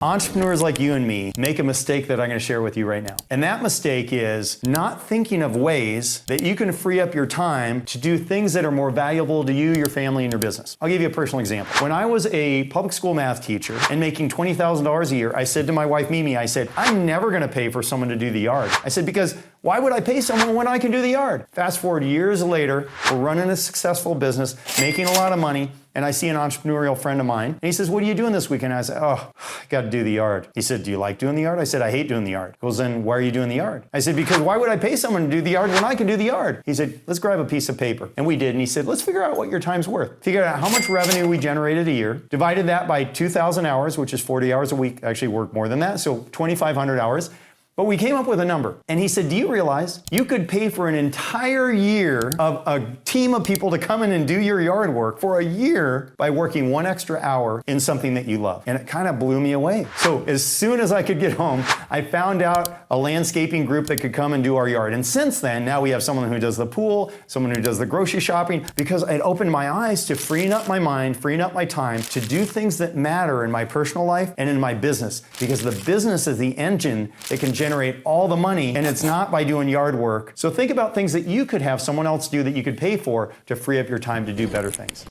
Entrepreneurs like you and me make a mistake that I'm going to share with you right now. And that mistake is not thinking of ways that you can free up your time to do things that are more valuable to you, your family, and your business. I'll give you a personal example. When I was a public school math teacher and making $20,000 a year, I said to my wife, Mimi, I said, I'm never going to pay for someone to do the yard. I said, because why would I pay someone when I can do the yard? Fast forward years later, we're running a successful business, making a lot of money, and I see an entrepreneurial friend of mine, and he says, what are you doing this weekend? I said, oh, I got to do the yard. He said, do you like doing the yard? I said, I hate doing the yard. He goes, then why are you doing the yard? I said, because why would I pay someone to do the yard when I can do the yard? He said, let's grab a piece of paper. And we did, and he said, let's figure out what your time's worth. Figure out how much revenue we generated a year, divided that by 2,000 hours, which is 40 hours a week, actually work more than that, so 2,500 hours. But we came up with a number. And he said, do you realize you could pay for an entire year of a team of people to come in and do your yard work for a year by working 1 extra hour in something that you love? And it kind of blew me away. So as soon as I could get home, I found out a landscaping group that could come and do our yard. And since then, now we have someone who does the pool, someone who does the grocery shopping, because it opened my eyes to freeing up my mind, freeing up my time to do things that matter in my personal life and in my business. Because the business is the engine that can generate all the money, and it's not by doing yard work. So think about things that you could have someone else do that you could pay for to free up your time to do better things.